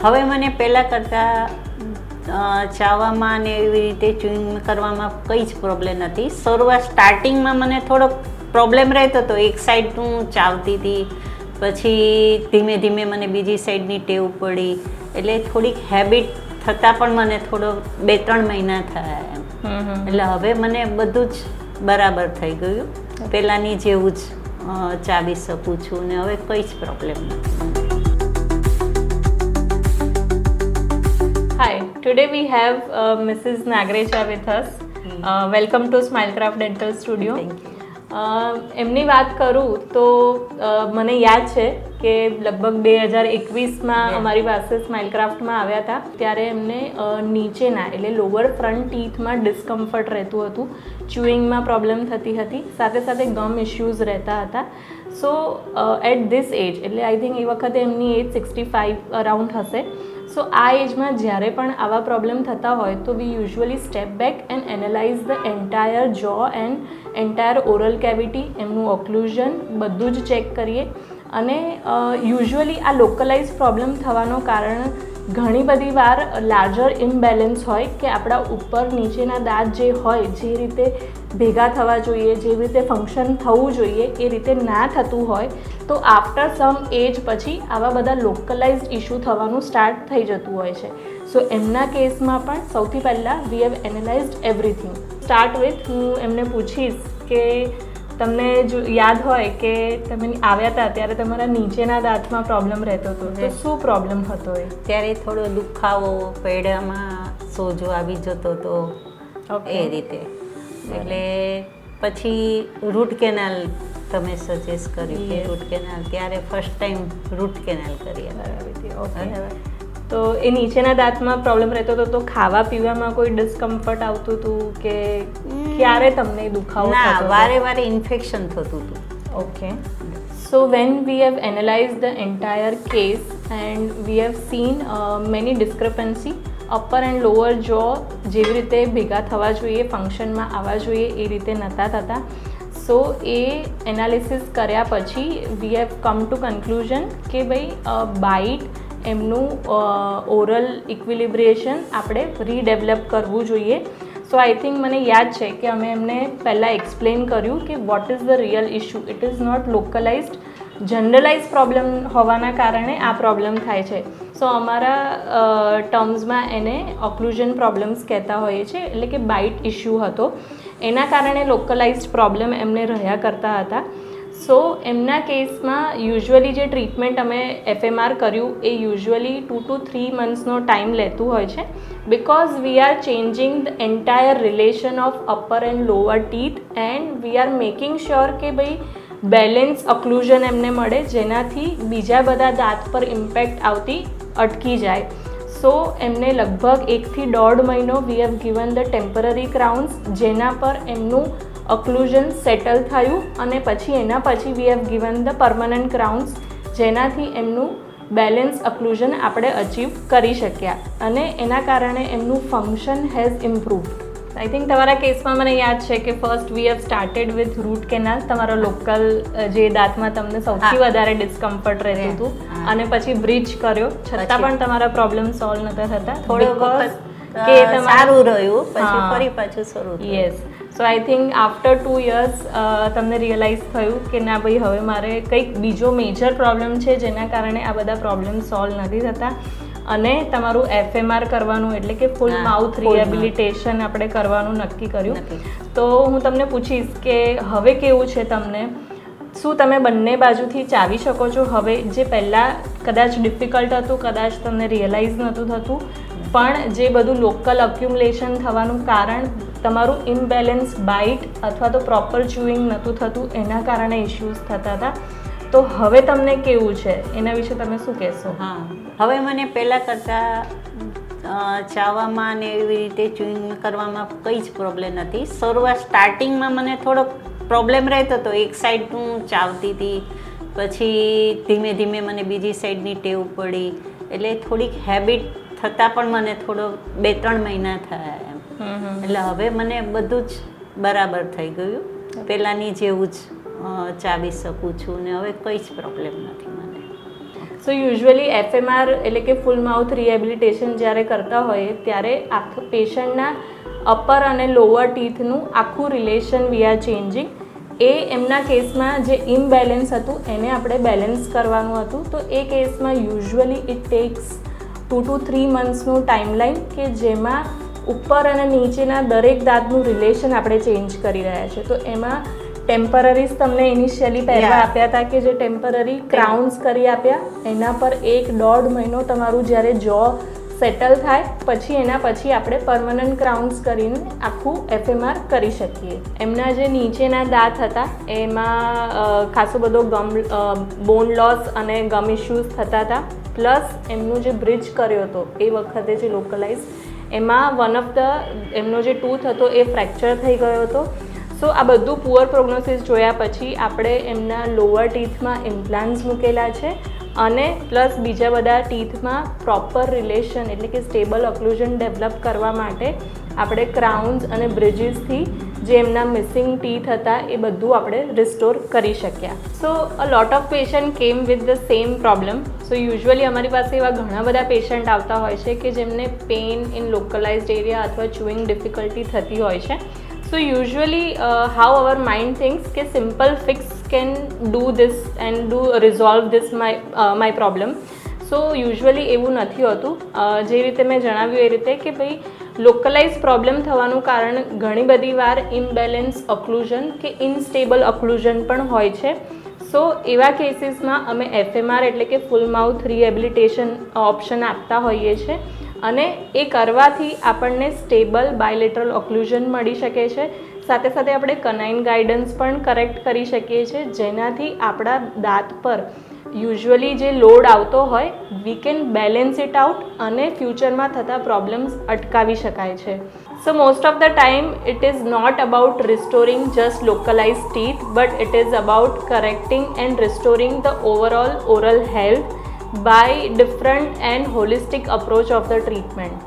હવે મને પહેલાં કરતાં ચાવવામાં ને એવી રીતે ચ્યુઇંગ કરવામાં કંઈ જ પ્રોબ્લેમ નથી. શરૂઆત સ્ટાર્ટિંગમાં મને થોડોક પ્રોબ્લેમ રહેતો હતો, એક સાઈડ હું ચાવતી હતી, પછી ધીમે ધીમે મને બીજી સાઈડની ટેવ પડી, એટલે થોડીક હેબિટ થતાં પણ મને થોડો 2-3 મહિના થયા એમ. એટલે હવે મને બધું જ બરાબર થઈ ગયું, પહેલાંની જેવું જ ચાવી શકું છું ને હવે કંઈ જ પ્રોબ્લેમ નથી. Hi, today we have Mrs. Nagrecha with us. Welcome to Smilecraft Dental Studio. Thank you. એમની વાત કરું તો મને યાદ છે કે લગભગ 2021માં અમારી પાસે સ્માઇલક્રાફ્ટમાં આવ્યા હતા, ત્યારે એમને નીચેના એટલે લોઅર ફ્રન્ટ ટીથમાં ડિસ્કમ્ફર્ટ રહેતું હતું, ચ્યુઇંગમાં પ્રોબ્લેમ થતી હતી, સાથે સાથે ગમ ઇશ્યુઝ રહેતા હતા. સો એટ ધીસ એજ એટલે આઈ થિંક એ વખતે એમની એજ 65 અરાઉન્ડ હશે. સો આ એજમાં જ્યારે પણ આવા પ્રોબ્લેમ થતા હોય તો વી usually step back and analyse the entire જો એન્ડ એન્ટાયર ઓરલ કેવિટી, એમનું ઓક્લુઝન બધું જ ચેક કરીએ. અને યુઝ્યુઅલી આ લોકલાઇઝ પ્રોબ્લેમ થવાનું કારણ ઘણી બધી વાર લાર્જર ઇમ્બેલેન્સ હોય કે આપણા ઉપર નીચેના દાંત જે હોય જે રીતે ભેગા થવા જોઈએ, જે રીતે ફંક્શન થવું જોઈએ એ રીતે ના થતું હોય તો આફ્ટર સમ એજ પછી આવા બધા લોકલાઇઝડ ઇશ્યુ થવાનું સ્ટાર્ટ થઈ જતું હોય છે. સો એમના કેસમાં પણ સૌથી પહેલાં we have analysed everything. Start with હું એમને પૂછીશ કે તમને જો યાદ હોય કે તમે આવ્યા હતા ત્યારે તમારા નીચેના દાંતમાં પ્રોબ્લેમ રહેતો હતો, તો શું પ્રોબ્લેમ હતો એ? ત્યારે થોડો દુખાવો, પેડામાં સોજો આવી જતો હતો એ રીતે. એટલે પછી રૂટ કેનાલ તમે સજેસ્ટ કર્યું કે રૂટ કેનાલ, ત્યારે ફર્સ્ટ ટાઈમ રૂટ કેનાલ કરી. બરાબર. તો એ નીચેના દાંતમાં પ્રોબ્લેમ રહેતો હતો તો ખાવા પીવામાં કોઈ ડિસ્કમ્ફર્ટ આવતું હતું કે ક્યારે તમને દુખાવો થતો હતો? વારે વારે ઇન્ફેક્શન થતું હતું. Okay. So when we have analyzed the entire case and we have seen many discrepancy, upper and lower jaw જેવી રીતે ભેગા થવા જોઈએ, ફંક્શનમાં આવવા જોઈએ એ રીતે નહોતા થતા. સો એ એનાલિસિસ કર્યા પછી we have come to conclusion કે ભાઈ બાઇટ એમનું ઓરલ ઇક્વિલિબ્રિએશન આપણે રીડેવલપ કરવું જોઈએ. સો આઈ થિંક મને યાદ છે કે અમે એમને પહેલાં એક્સપ્લેન કર્યું કે what is the real issue. It is not localised, generalise problem હોવાના કારણે આ પ્રોબ્લેમ થાય છે. સો અમારા ટર્મ્સમાં એને ઓક્લુઝન પ્રોબ્લેમ્સ કહેતા હોઈએ છીએ, એટલે કે બાઇટ ઇશ્યુ હતો, એના કારણે લોકલાઇઝડ પ્રોબ્લેમ એમને રહ્યા કરતા હતા. સો એમના કેસમાં યુઝ્યુઅલી જે ટ્રીટમેન્ટ અમે FMR કર્યું એ યુઝ્યુઅલી 2 to 3 મંથ્સનો ટાઈમ લેતું હોય છે, because we are changing the entire relation of upper and lower teeth and we are making sure કે ભાઈ બેલેન્સ ઓક્લુઝન એમને મળે, જેનાથી બીજા બધા દાંત પર ઇમ્પેક્ટ આવતી અટકી જાય. સો એમને લગભગ 1 થી 1.5 મહિનો we have given the temporary ક્રાઉન્સ, જેના પર એમનું ઓક્લુઝન સેટલ થયું અને પછી એના પછી we have given the permanent ક્રાઉન્સ, જેનાથી એમનું બેલેન્સ ઓક્લુઝન આપણે અચીવ કરી શક્યા અને એના કારણે એમનું ફંક્શન હેઝ ઇમ્પ્રૂવડ. આઈ થિંક તમારા કેસમાં મને યાદ છે કે first we have started with root canal, તમારો લોકલ જે દાંતમાં તમને સૌથી વધારે ડિસ્કમ્ફર્ટ રહેતું હતું, અને પછી બ્રિજ કર્યો છતાં પણ તમારા પ્રોબ્લેમ સોલ્વ નહોતા થતા. થોડો વખત સારું રહ્યું, પછી ફરી પાછું શરૂ થયું. Yes. So I think after 2 years તમને રિયલાઇઝ થયું કે ના ભાઈ હવે મારે કંઈક બીજો મેજર પ્રોબ્લેમ છે જેના કારણે આ બધા પ્રોબ્લેમ સોલ્વ નથી થતા, અને તમારું FMR કરવાનું એટલે કે ફૂલ માઉથ રિહેબિલિટેશન આપણે કરવાનું નક્કી કર્યું. તો હું તમને પૂછીશ કે હવે કેવું છે તમને? શું તમે બંને બાજુથી ચાવી શકો છો હવે? જે પહેલાં કદાચ ડિફિકલ્ટ હતું, કદાચ તમને રિયલાઇઝ નહોતું થતું, પણ જે બધું લોકલ અક્યુમ્યુલેશન થવાનું કારણ તમારું ઇમ્બેલેન્સ બાઇટ અથવા તો પ્રોપર ચ્યુઇંગ નહોતું થતું, એના કારણે ઇશ્યુઝ થતા હતા, તો હવે તમને કેવું છે એના વિશે તમે શું કહેશો? હા, હવે મને પહેલાં કરતાં ચાવવામાં ને એવી રીતે ચ્યુઇંગ કરવામાં કંઈ જ પ્રોબ્લેમ નથી. શરૂઆત સ્ટાર્ટિંગમાં મને થોડોક પ્રોબ્લેમ રહેતો હતો, એક સાઈડ હું ચાવતી હતી, પછી ધીમે ધીમે મને બીજી સાઈડની ટેવ પડી, એટલે થોડીક હેબિટ થતાં પણ મને થોડો 2-3 મહિના થયા એમ. એટલે હવે મને બધું જ બરાબર થઈ ગયું, પહેલાંની જેવું જ ચાવી શકું છું ને હવે કંઈ જ પ્રોબ્લેમ નથી મને. સો યુઝ્યુઅલી FMR એટલે કે ફૂલ માઉથ રિહેબિલિટેશન જ્યારે કરતા હોઈએ ત્યારે આખા પેશન્ટના અપર અને લોઅર ટીથનું આખું રિલેશન વી આર ચેન્જિંગ. એ એમના કેસમાં જે ઇમ્બેલેન્સ હતું એને આપણે બેલેન્સ કરવાનું હતું. તો એ કેસમાં યુઝ્યુઅલી ઇટ ટેક્સ 2 to 3 મંથ્સનું ટાઈમલાઈન કે જેમાં ઉપર અને નીચેના દરેક દાંતનું રિલેશન આપણે ચેન્જ કરી રહ્યા છે. તો એમાં ટેમ્પરરીઝ તમને ઇનિશિયલી પહેલાં આપ્યા હતા કે જે ટેમ્પરરી ક્રાઉન્સ કરી આપ્યા. એના પર 1-1.5 મહિનો તમારું જ્યારે જો સેટલ થાય પછી એના પછી આપણે પરમનન્ટ ક્રાઉન્સ કરીને આખું FMR કરી શકીએ. એમના જે નીચેના દાંત હતા એમાં ખાસો બધો બોન લોસ અને ગમ ઇશ્યુઝ થતા હતા. પ્લસ એમનું જે બ્રિજ કર્યો હતો એ વખતે જે લોકલાઇઝ એમાં એમનો જે ટૂથ હતો એ ફ્રેક્ચર થઈ ગયો હતો. સો આ બધું પુઅર પ્રોગ્નોસિસ જોયા પછી આપણે એમના લોઅર ટીથમાં ઇમ્પ્લાન્ટ્સ મૂકેલા છે અને પ્લસ બીજા બધા ટીથમાં પ્રોપર રિલેશન એટલે કે સ્ટેબલ ઓક્લુઝન ડેવલપ કરવા માટે આપણે ક્રાઉન્સ અને બ્રિજીસથી જે એમના મિસિંગ ટીથ હતા એ બધું આપણે રિસ્ટોર કરી શક્યા. So a lot of patient came with the same problem. So usually અમારી પાસે એવા ઘણા બધા પેશન્ટ આવતા હોય છે કે જેમને પેઇન ઇન લોકલાઇઝડ એરિયા અથવા ચુઇંગ ડિફિકલ્ટી થતી હોય છે. So usually how our mind thinks કે simple fix can do this and resolve this my problem. So usually એવું નથી હોતું. જે રીતે મેં જણાવ્યું એ રીતે કે ભાઈ લોકલાઇઝ પ્રોબ્લેમ થવાનું કારણ ઘણી બધી વાર ઇમ્બેલેન્સ ઓક્લુઝન કે ઇનસ્ટેબલ ઓક્લુઝન પણ હોય છે. સો એવા કેસીસમાં અમે FMR એટલે કે ફૂલ માઉથ રિહેબિલિટેશન ઓપ્શન આપતા હોઈએ છીએ અને એ કરવાથી આપણને સ્ટેબલ બાયલેટરલ ઓક્લુઝન મળી શકે છે. સાથે સાથે આપણે કનાઇન ગાઈડન્સ પણ કરેક્ટ કરી શકીએ છીએ જેનાથી આપણા દાંત પર યુઝ્યુઅલી જે લોડ આવતો હોય we can balance it out અને ફ્યુચરમાં થતા પ્રોબ્લેમ્સ અટકાવી શકાય છે. So most of the time it is not about restoring just localise teeth but it is about correcting and restoring the overall oral health by different and holistic approach of the treatment.